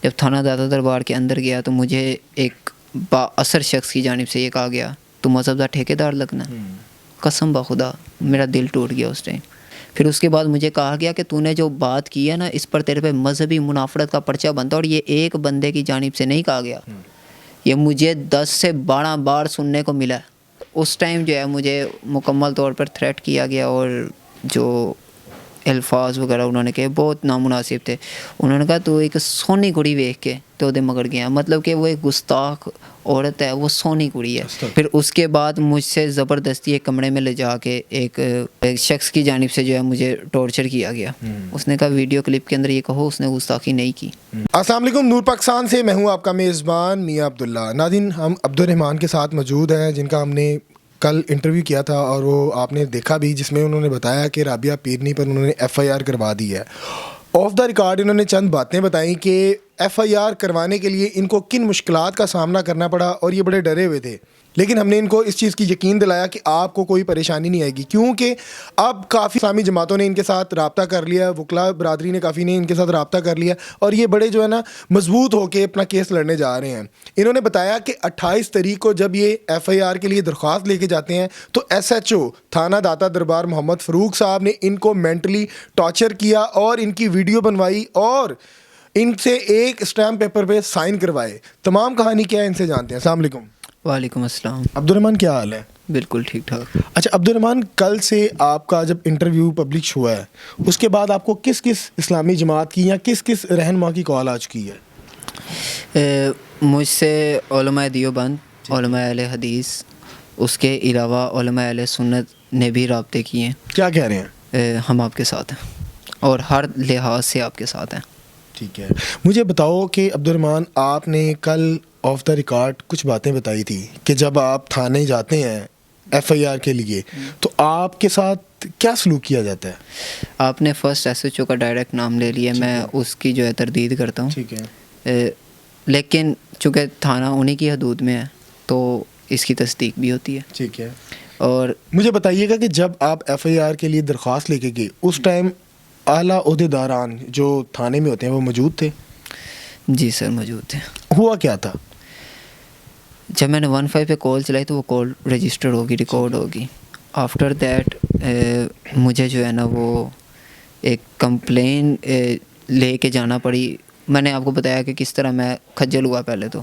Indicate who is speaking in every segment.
Speaker 1: جب تھانہ داتا دربار کے اندر گیا تو مجھے ایک با اثر شخص کی جانب سے یہ کہا گیا تو مذہب کا ٹھیکیدار لگنا. قسم بخدا میرا دل ٹوٹ گیا اس ٹائم. پھر اس کے بعد مجھے کہا گیا کہ تو نے جو بات کی ہے نا اس پر تیرے پہ مذہبی منافرت کا پرچہ بنتا اور یہ ایک بندے کی جانب سے نہیں کہا گیا, یہ مجھے 10 سے 12 بار سننے کو ملا. اس ٹائم جو ہے مجھے مکمل طور پر تھریٹ کیا گیا اور جو الفاظ وغیرہ انہوں نے کہے بہت نامناسب تھے. انہوں نے کہا تو ایک سونی کڑی ویکھ کے تو دے مگر گیا, مطلب کہ وہ ایک گستاخ عورت ہے, وہ سونی کڑی ہے. پھر اس کے بعد مجھ سے زبردستی ایک کمرے میں لے جا کے ایک شخص کی جانب سے جو ہے مجھے ٹارچر کیا گیا. اس نے کہا ویڈیو کلپ کے اندر یہ کہو اس نے گستاخی نہیں کی.
Speaker 2: السلام علیکم, نور پاکستان سے میں ہوں آپ کا میزبان میاں عبداللہ. ناظرین, ہم عبدالرحمان کے ساتھ موجود ہیں جن کا ہم نے کل انٹرویو کیا تھا اور وہ آپ نے دیکھا بھی, جس میں انہوں نے بتایا کہ رابعہ پیرنی پر انہوں نے FIR کروا دی ہے. آف دا ریکارڈ انہوں نے چند باتیں بتائیں کہ FIR کروانے کے لیے ان کو کن مشکلات کا سامنا کرنا پڑا اور یہ بڑے ڈرے ہوئے تھے. لیکن ہم نے ان کو اس چیز کی یقین دلایا کہ آپ کو کوئی پریشانی نہیں آئے گی, کیونکہ اب کافی اسلامی جماعتوں نے ان کے ساتھ رابطہ کر لیا, وکلا برادری نے کافی نے ان کے ساتھ رابطہ کر لیا اور یہ بڑے جو ہے نا مضبوط ہو کے اپنا کیس لڑنے جا رہے ہیں. انہوں نے بتایا کہ 28 تاریخ کو جب یہ FIR کے لیے درخواست لے کے جاتے ہیں تو SHO تھانہ داتا دربار محمد فاروق صاحب نے ان کو مینٹلی ٹارچر کیا اور ان کی ویڈیو بنوائی اور ان سے ایک اسٹیمپ پیپر پہ سائن کروائے. تمام کہانی کیا ہے ان سے جانتے ہیں. السلام علیکم.
Speaker 1: وعلیکم السلام.
Speaker 2: عبدالرحمان کیا حال ہے؟
Speaker 1: بالکل ٹھیک ٹھاک.
Speaker 2: اچھا عبدالرحمان, کل سے آپ کا جب انٹرویو پبلش ہوا ہے اس کے بعد آپ کو کس کس اسلامی جماعت کی یا کس کس رہنما کی کال آ چکی ہے؟
Speaker 1: مجھ سے علماء دیوبند, علماء اہل حدیث, اس کے علاوہ علماء اہل سنت نے بھی رابطے کیے ہیں.
Speaker 2: کیا کہہ رہے ہیں؟
Speaker 1: ہم آپ کے ساتھ ہیں اور ہر لحاظ سے آپ کے ساتھ ہیں.
Speaker 2: ٹھیک ہے, مجھے بتاؤ کہ عبدالرحمان آپ نے کل آف دا ریکارڈ کچھ باتیں بتائی تھی کہ جب آپ تھانے جاتے ہیں FIR کے لیے تو آپ کے ساتھ کیا سلوک کیا جاتا ہے؟
Speaker 1: آپ نے فرسٹ SHO کا ڈائریکٹ نام لے لیا, میں اس کی جو ہے تردید کرتا ہوں.
Speaker 2: ٹھیک ہے,
Speaker 1: لیکن چونکہ تھانہ انہی کی حدود میں ہے تو اس کی تصدیق بھی ہوتی ہے.
Speaker 2: ٹھیک ہے.
Speaker 1: اور
Speaker 2: مجھے بتائیے گا کہ جب آپ FIR کے لیے درخواست لے کے گئے اس ٹائم اعلیٰ عہدیداران جو تھانے میں ہوتے ہیں وہ موجود تھے؟
Speaker 1: جی سر موجود تھے.
Speaker 2: ہوا کیا تھا؟
Speaker 1: جب میں نے 15 پہ کال چلائی تو وہ کال رجسٹر ہوگی, ریکارڈ ہوگی. آفٹر دیٹ مجھے جو ہے نا وہ ایک کمپلین لے کے جانا پڑی. میں نے آپ کو بتایا کہ کس طرح میں کھجل ہوا. پہلے تو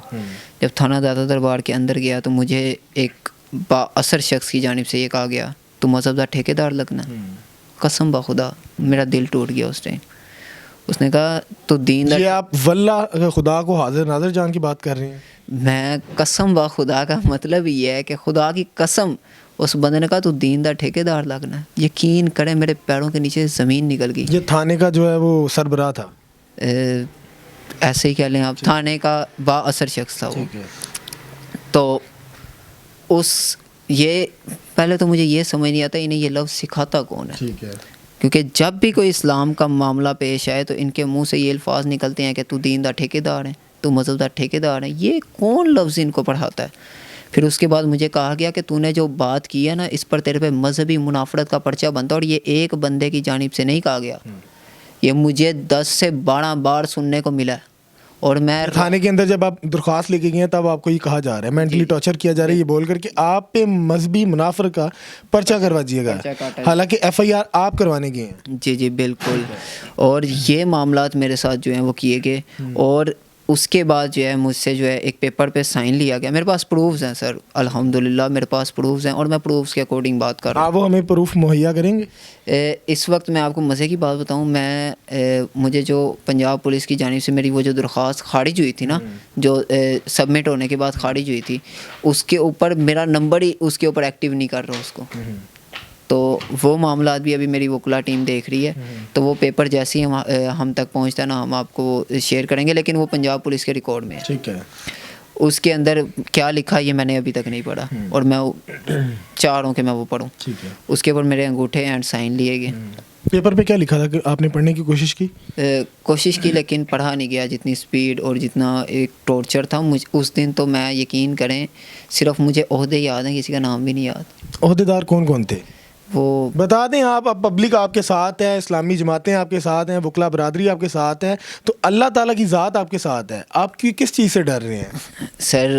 Speaker 1: جب تھانہ داتا دربار کے اندر گیا تو مجھے ایک با اثر شخص کی جانب سے یہ کہا گیا تو مذہب کا ٹھیکیدار لگنا. قسم بخدا میرا دل ٹوٹ گیا اس ٹائم. اس نے کہا تو دین
Speaker 2: یہ آپ واللہ خدا کو حاضر ناظر جان کی بات کر رہے ہیں؟
Speaker 1: میں قسم با خدا کا مطلب یہ ہے کہ خدا کی قسم اس بندے نے کہا تو دین دا ٹھیکیدار لگنا. یقین کریں میرے پیروں کے نیچے زمین نکل گئی.
Speaker 2: یہ تھانے کا جو ہے وہ سربراہ تھا؟
Speaker 1: ایسے ہی کہہ لیں آپ, تھانے کا با اثر شخص تھا وہ. تو اس یہ پہلے تو مجھے یہ سمجھ نہیں آتا انہیں یہ لفظ سکھاتا کون ہے.
Speaker 2: ٹھیک ہے.
Speaker 1: کیونکہ جب بھی کوئی اسلام کا معاملہ پیش آئے تو ان کے منہ سے یہ الفاظ نکلتے ہیں کہ تو دین دا ٹھیکیدار ہے, تو مذہب دا ٹھیکیدار ہے. یہ کون لفظ ان کو پڑھاتا ہے؟ پھر اس کے بعد مجھے کہا گیا کہ تو نے جو بات کی ہے نا اس پر تیرے پہ مذہبی منافرت کا پرچہ بنتا اور یہ ایک بندے کی جانب سے نہیں کہا گیا. یہ مجھے 10 سے 12 بار سننے کو ملا. اور میں
Speaker 2: تھانے کے اندر جب آپ درخواست لے کے گئے ہیں تب آپ کو یہ کہا جا رہا ہے, مینٹلی ٹارچر کیا جا رہا ہے یہ بول کر کہ آپ پہ مذہبی منافرت کا پرچہ کروا دیے گا, حالانکہ FIR آپ کروانے گئے ہیں.
Speaker 1: جی جی بالکل. اور یہ معاملات میرے ساتھ جو ہیں وہ کیے گئے اور اس کے بعد جو ہے مجھ سے جو ہے ایک پیپر پہ سائن لیا گیا. میرے پاس پروفز ہیں سر, الحمدللہ میرے پاس پروفز ہیں اور میں پروفز کے اکارڈنگ بات کر رہا ہوں.
Speaker 2: آپ وہ ہمیں پروف مہیا کریں گے؟
Speaker 1: اس وقت میں آپ کو مزے کی بات بتاؤں, مجھے جو پنجاب پولیس کی جانب سے میری وہ جو درخواست خارج ہوئی تھی نا, جو سبمٹ ہونے کے بعد خارج ہوئی تھی, اس کے اوپر میرا نمبر ہی اس کے اوپر ایکٹیو نہیں کر رہا اس کو. تو وہ معاملات بھی ابھی میری وکلا ٹیم دیکھ رہی ہے. تو وہ پیپر جیسے ہی ہم تک پہنچتا ہے نا ہم آپ کو شیئر کریں گے, لیکن وہ پنجاب پولیس کے ریکارڈ میں ہے.
Speaker 2: ٹھیک ہے.
Speaker 1: اس کے اندر کیا لکھا یہ میں نے ابھی تک نہیں پڑھا اور میں چاہ رہا ہوں کہ میں وہ پڑھوں.
Speaker 2: ٹھیک ہے.
Speaker 1: اس کے اوپر میرے انگوٹھے اینڈ سائن لیے گئے.
Speaker 2: پیپر پہ کیا لکھا تھا کہ آپ نے پڑھنے کی کوشش کی لیکن پڑھا نہیں گیا. جتنی سپیڈ اور جتنا ایک ٹارچر تھا اس دن, تو میں یقین کریں صرف مجھے عہدے یاد ہیں, کسی کا نام بھی نہیں یاد. عہدیدار کون کون تھے؟
Speaker 1: وہ
Speaker 2: بتا دیں آپ، اب پبلک آپ کے ساتھ ہے، اسلامی جماعتیں آپ کے ساتھ ہیں، وکلا برادری آپ کے ساتھ ہے، تو اللہ تعالیٰ کی ذات آپ کے ساتھ ہے، آپ کی کس چیز سے ڈر رہے ہیں؟
Speaker 1: سر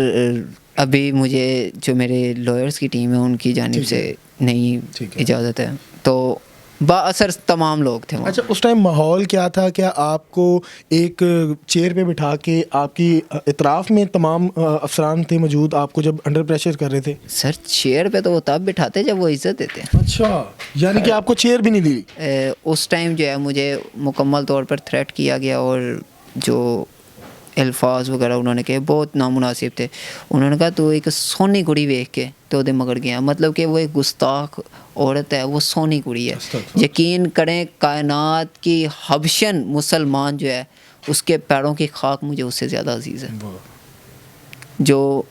Speaker 1: ابھی مجھے جو میرے لائرس کی ٹیم ہے ان کی جانب سے نہیں اجازت ہے، تو با اثر تمام لوگ تھے وہاں۔
Speaker 2: اچھا، اس ٹائم ماحول کیا تھا؟ کیا آپ کو ایک چیئر پہ بٹھا کے آپ کی اطراف میں تمام افسران تھے موجود آپ کو جب انڈر پریشر کر رہے تھے؟
Speaker 1: سر چیئر پہ تو وہ تب بٹھاتے جب وہ عزت دیتے۔
Speaker 2: اچھا، یعنی کہ آپ کو چیئر بھی نہیں دی؟
Speaker 1: اس ٹائم جو ہے مجھے مکمل طور پر تھریٹ کیا گیا، اور جو الفاظ وغیرہ انہوں نے کہے بہت نامناسب تھے۔ انہوں نے کہا تو ایک سونی کڑی ویکھ کے تو دے مگر گیا، مطلب کہ وہ ایک گستاخ عورت ہے، وہ سونی کڑی ہے۔ یقین کریں کائنات کی حبشن مسلمان جو ہے اس کے پیروں کی خاک مجھے اس سے زیادہ عزیز ہے، جو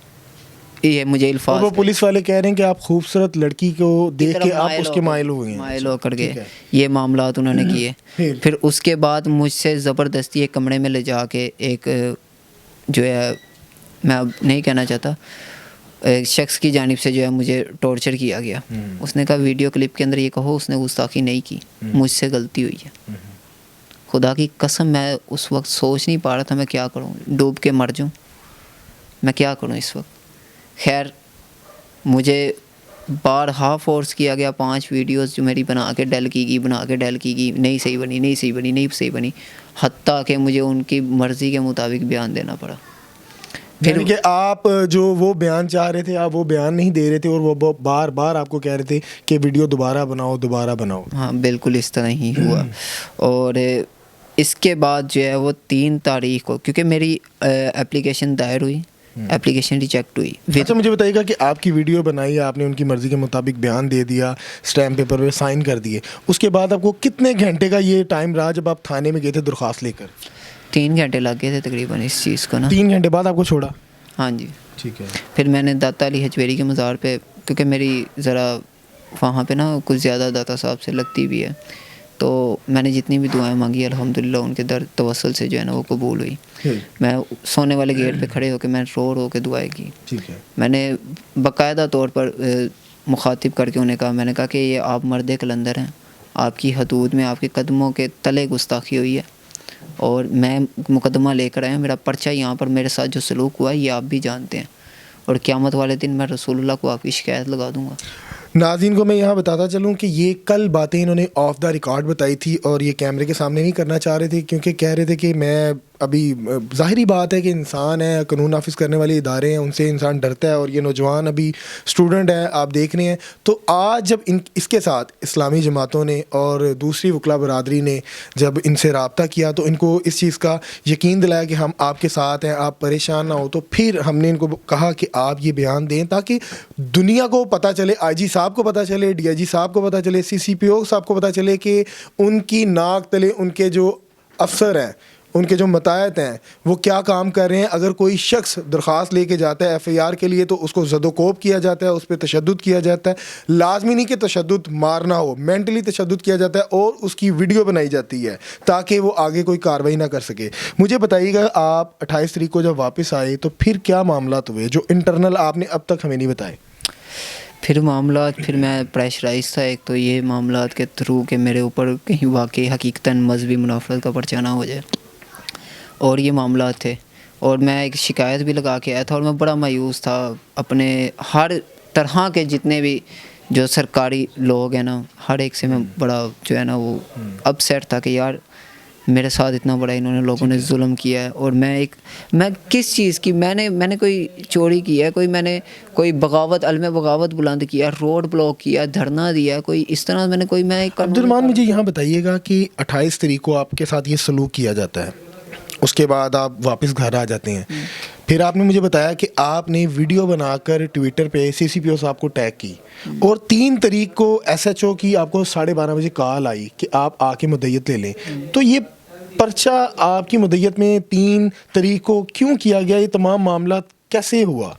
Speaker 1: یہ مجھے الفاظ۔
Speaker 2: وہ پولیس والے کہہ رہے ہیں کہ آپ خوبصورت لڑکی کو دیکھ کے آپ اس کے مائل ہو گئے،
Speaker 1: مائل ہو کر گئے، یہ معاملات انہوں نے کیے۔ پھر اس کے بعد مجھ سے زبردستی ایک کمرے میں لے جا کے ایک جو ہے، میں اب نہیں کہنا چاہتا، ایک شخص کی جانب سے جو ہے مجھے ٹارچر کیا گیا۔ اس نے کہا ویڈیو کلپ کے اندر یہ کہو اس نے گستاخی نہیں کی، مجھ سے غلطی ہوئی ہے۔ خدا کی قسم میں اس وقت سوچ نہیں پا رہا تھا میں کیا کروں، ڈوب کے مر جاؤں، میں کیا کروں اس وقت۔ خیر مجھے بارہا فورس کیا گیا، 5 ویڈیوز جو میری بنا کے ڈیل کی گئی، نہیں صحیح بنی، حتیٰ کہ مجھے ان کی مرضی کے مطابق بیان دینا پڑا۔
Speaker 2: پھر کہ آپ جو وہ بیان چاہ رہے تھے آپ وہ بیان نہیں دے رہے تھے، اور وہ بار بار آپ کو کہہ رہے تھے کہ ویڈیو دوبارہ بناؤ۔
Speaker 1: ہاں بالکل اس طرح ہی ہوا۔ اور اس کے بعد جو ہے وہ 3 تاریخ کو، کیونکہ میری اپلیکیشن دائر ہوئی، اپلیکیشن ریجیکٹ ہوئی۔
Speaker 2: اچھا مجھے بتائیے گا کہ آپ کی ویڈیو بنائی، آپ نے ان کی مرضی کے مطابق بیان دے دیا، اسٹیمپ پیپر پہ سائن کر دیے، اس کے بعد آپ کو کتنے گھنٹے کا یہ ٹائم رہا جب آپ تھانے میں گئے تھے درخواست لے کر؟
Speaker 1: 3 گھنٹے لگ گئے تھے تقریباً اس چیز کو نا۔
Speaker 2: 3 گھنٹے بعد آپ کو چھوڑا؟
Speaker 1: ہاں جی،
Speaker 2: ٹھیک ہے۔
Speaker 1: پھر میں نے داتا علی حجویری کے مزار پہ، کیونکہ میری ذرا وہاں پہ نا کچھ زیادہ داتا صاحب سے لگتی بھی ہے، تو میں نے جتنی بھی دعائیں مانگی الحمدللہ ان کے در توسل سے جو ہے نا وہ قبول ہوئی۔ میں سونے والے گیٹ پہ کھڑے ہو کے میں رو کے دعائیں کی۔
Speaker 2: ٹھیک ہے۔
Speaker 1: میں نے باقاعدہ طور پر مخاطب کر کے انہیں کہا، میں نے کہا کہ یہ آپ مرد کلندر ہیں، آپ کی حدود میں آپ کے قدموں کے تلے گستاخی ہوئی ہے، اور میں مقدمہ لے کر آیا ہوں، میرا پرچہ یہاں پر میرے ساتھ جو سلوک ہوا ہے یہ آپ بھی جانتے ہیں، اور قیامت والے دن میں رسول اللہ کو آپ کی شکایت لگا دوں گا۔
Speaker 2: ناظرین کو میں یہاں بتاتا چلوں کہ یہ کل باتیں انہوں نے آف دا ریکارڈ بتائی تھی، اور یہ کیمرے کے سامنے نہیں کرنا چاہ رہے تھے، کیونکہ کہہ رہے تھے کہ میں ابھی، ظاہری بات ہے کہ انسان ہے، قانون نافذ کرنے والے ادارے ہیں، ان سے انسان ڈرتا ہے، اور یہ نوجوان ابھی اسٹوڈنٹ ہے آپ دیکھ رہے ہیں۔ تو آج جب اس کے ساتھ اسلامی جماعتوں نے اور دوسری وکلا برادری نے جب ان سے رابطہ کیا تو ان کو اس چیز کا یقین دلایا کہ ہم آپ کے ساتھ ہیں، آپ پریشان نہ ہو، تو پھر ہم نے ان کو کہا کہ آپ یہ بیان دیں تاکہ دنیا کو پتہ چلے، آئی جی صاحب کو پتہ چلے، ڈی آئی جی صاحب کو پتہ چلے، سی پی او صاحب کو پتہ چلے کہ ان کی ناک تلے ان کے جو افسر ہیں، ان کے جو متعہد ہیں وہ کیا کام کر رہے ہیں۔ اگر کوئی شخص درخواست لے کے جاتا ہے ایف آئی آر کے لیے تو اس کو زد و کوب کیا جاتا ہے، اس پہ تشدد کیا جاتا ہے، لازمی نہیں کہ تشدد مارنا ہو، مینٹلی تشدد کیا جاتا ہے، اور اس کی ویڈیو بنائی جاتی ہے تاکہ وہ آگے کوئی کارروائی نہ کر سکے۔ مجھے بتائیے گا آپ 28 تاریخ کو جب واپس آئے تو پھر کیا معاملات ہوئے جو انٹرنل آپ نے اب تک ہمیں نہیں بتائے؟
Speaker 1: پھر معاملات، پھر میں پریشرائز تھا ایک تو یہ معاملات کے تھرو کہ میرے اوپر کہیں واقعی حقیقتاً مذہبی منافرت کا پرچہ نہ ہو جائے، اور یہ معاملات تھے، اور میں ایک شکایت بھی لگا کے آیا تھا، اور میں بڑا مایوس تھا اپنے ہر طرح کے جتنے بھی جو سرکاری لوگ ہیں نا، ہر ایک سے میں بڑا جو ہے نا وہ اپ سیٹ تھا کہ یار میرے ساتھ اتنا بڑا انہوں نے لوگوں نے ظلم کیا ہے، اور میں کس چیز کی، میں نے کوئی چوری کی ہے، میں نے کوئی بغاوت، علم بغاوت بلند کیا، روڈ بلاک کیا، دھرنا دیا، کوئی اس طرح میں نے کوئی، میں
Speaker 2: عبد الرحمان مجھے یہاں بتائیے گا کہ 28 تاریخ کو آپ کے ساتھ یہ سلوک کیا جاتا ہے، اس کے بعد آپ واپس گھر آ جاتے ہیں، پھر آپ نے مجھے بتایا کہ آپ نے ویڈیو بنا کر ٹویٹر پہ سی سی پی او صاحب کو ٹیگ کی، اور 3 تاریخ کو ایس ایچ او کی آپ کو 12:30 بجے کال آئی کہ آپ آ کے مدعیت لے لیں۔ تو یہ پرچہ آپ کی مدعیت میں 3 تاریخ کو کیوں کیا گیا؟ یہ تمام معاملات کیسے ہوا؟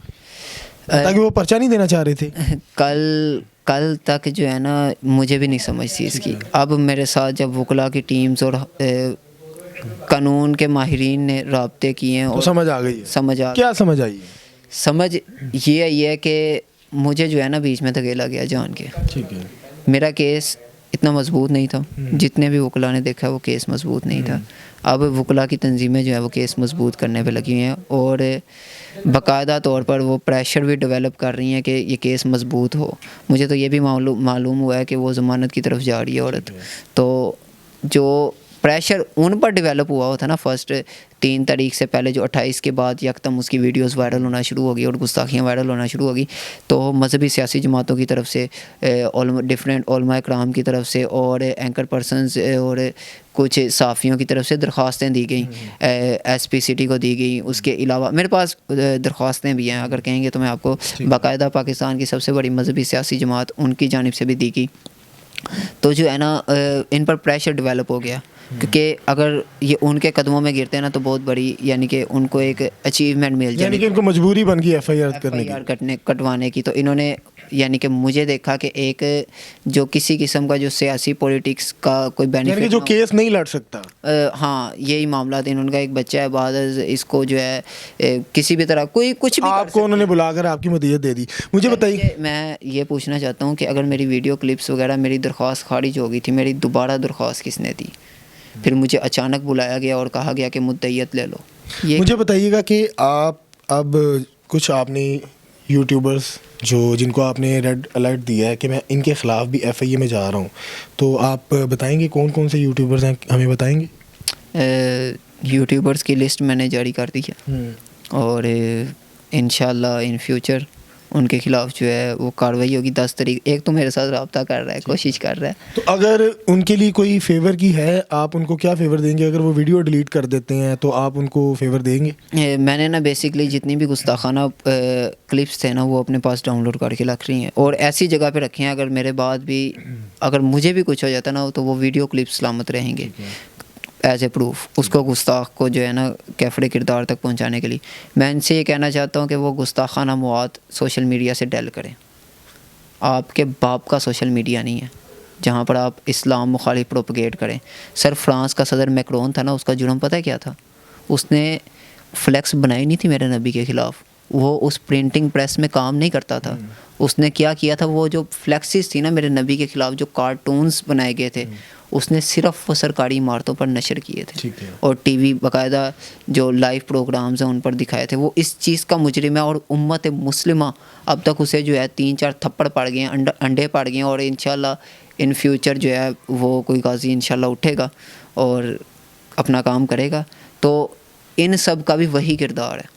Speaker 2: تاکہ وہ پرچہ نہیں دینا چاہ رہے تھے؟
Speaker 1: کل تک جو ہے نا مجھے بھی نہیں سمجھ تھی اس کی۔ اب میرے ساتھ جب وکلا کی ٹیمز اور قانون کے ماہرین نے رابطے کیے ہیں، اور
Speaker 2: سمجھ آ گئی، کیا سمجھ آئی؟
Speaker 1: سمجھ یہ ہے کہ مجھے جو ہے نا بیچ میں دھکیلا گیا جان کے،
Speaker 2: ٹھیک ہے،
Speaker 1: میرا کیس اتنا مضبوط نہیں تھا، جتنے بھی وکلا نے دیکھا وہ کیس مضبوط نہیں تھا. اب وکلا کی تنظیمیں جو ہیں وہ کیس مضبوط کرنے پہ لگی ہوئی ہیں اور باقاعدہ طور پر وہ پریشر بھی ڈیولپ کر رہی ہیں کہ یہ کیس مضبوط ہو. مجھے تو یہ بھی معلوم ہوا ہے کہ وہ ضمانت کی طرف جا رہی ہے عورت. تو جو پریشر ان پر ڈیولپ ہوا تھا نا فرسٹ 3 تاریخ سے پہلے، جو 28 کے بعد یکدم اس کی ویڈیوز وائرل ہونا شروع ہو گئی اور گستاخیاں وائرل ہونا شروع ہو گئی، تو مذہبی سیاسی جماعتوں کی طرف سے، ڈفرینٹ علماء کرام کی طرف سے اور اینکر پرسنز اور کچھ صحافیوں کی طرف سے درخواستیں دی گئیں، ایس پی سٹی کو دی گئیں. اس کے علاوہ میرے پاس درخواستیں بھی ہیں، اگر کہیں گے تو میں آپ کو باقاعدہ پاکستان کی سب سے بڑی مذہبی سیاسی جماعت ان کی جانب سے بھی دی گئی. تو جو ہے نا ان پر پریشر ڈیولپ ہو گیا، کیونکہ اگر یہ ان کے قدموں میں گرتے ہیں نا تو بہت بڑی، یعنی کہ ان کو ایک اچیومنٹ مل جائے،
Speaker 2: یعنی کہ ان کو مجبوری بن گئی ایف آئی آر کرنے کی،
Speaker 1: کٹوانے کی. تو انہوں نے یعنی کہ مجھے دیکھا کہ ایک جو کسی قسم کا جو سیاسی پولیٹکس کا کوئی
Speaker 2: یعنی کہ
Speaker 1: بینیفٹ
Speaker 2: جو کیس نہیں لڑ سکتا،
Speaker 1: ہاں یہی معاملات. ان کا ایک بچہ ہے، بعد اس کو جو ہے کسی بھی طرح کوئی کچھ بھی
Speaker 2: آپ کو انہوں نے بلا کر آپ کی مدیت دے دی. مجھے بتائیے،
Speaker 1: میں یہ پوچھنا چاہتا ہوں کہ اگر میری ویڈیو کلپس وغیرہ، میری درخواست خارج ہو گئی تھی، میری دوبارہ درخواست کس نے دی؟ پھر مجھے اچانک بلایا گیا اور کہا گیا کہ مدعیت لے لو.
Speaker 2: مجھے بتائیے گا کہ آپ اب کچھ آپ نے یوٹیوبرز جن کو آپ نے ریڈ الرٹ دیا ہے کہ میں ان کے خلاف بھی ایف آئی اے میں جا رہا ہوں، تو آپ بتائیں گے کون کون سے یوٹیوبرز ہیں، ہمیں بتائیں گے؟
Speaker 1: یوٹیوبرز کی لسٹ میں نے جاری کر دی ہے اور انشاءاللہ ان فیوچر ان کے خلاف جو ہے وہ کارروائی ہوگی. 10 تاریخ ایک تو میرے ساتھ رابطہ کر رہا ہے، کوشش کر رہا ہے.
Speaker 2: تو اگر ان کے لیے کوئی فیور کی ہے، آپ ان کو کیا فیور دیں گے؟ اگر وہ ویڈیو ڈیلیٹ کر دیتے ہیں تو آپ ان کو فیور دیں گے؟
Speaker 1: میں نے نا بیسکلی جتنی بھی گستاخانہ کلپس تھے نا وہ اپنے پاس ڈاؤن لوڈ کر کے رکھ رہی ہیں اور ایسی جگہ پہ رکھے ہیں، اگر میرے بعد بھی اگر مجھے بھی کچھ ہو جاتا نا تو وہ ویڈیو کلپس سلامت رہیں گے ایز اے پروف اس کو گستاخ کو جو ہے نا کیفڑے کردار تک پہنچانے کے لیے. میں ان سے یہ کہنا چاہتا ہوں کہ وہ گستاخانہ مواد سوشل میڈیا سے ڈیل کریں. آپ کے باپ کا سوشل میڈیا نہیں ہے جہاں پر آپ اسلام مخالف پروپگیٹ کریں. سر فرانس کا صدر میکرون تھا نا، اس کا جرم پتہ ہے کیا تھا؟ اس نے فلیکس بنائی نہیں تھی میرے نبی کے خلاف، وہ اس پرنٹنگ پریس میں کام نہیں کرتا تھا. اس نے کیا کیا تھا، وہ جو فلیکسز تھی نا میرے نبی کے خلاف، جو کارٹونز بنائے گئے تھے، اس نے صرف وہ سرکاری عمارتوں پر نشر کیے تھے اور ٹی وی باقاعدہ جو لائیو پروگرامز ہیں ان پر دکھائے تھے. وہ اس چیز کا مجرم ہے اور امت مسلمہ اب تک اسے جو ہے 3-4 تھپڑ پڑ گئے ہیں، انڈے پڑ گئے ہیں اور انشاءاللہ ان فیوچر جو ہے وہ کوئی غازی انشاءاللہ اٹھے گا اور اپنا کام کرے گا. تو ان سب کا بھی وہی کردار ہے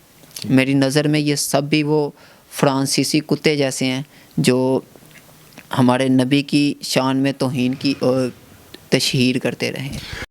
Speaker 1: میری نظر میں. یہ سب بھی وہ فرانسیسی کتے جیسے ہیں جو ہمارے نبی کی شان میں توہین کی تشہیر کرتے رہے ہیں.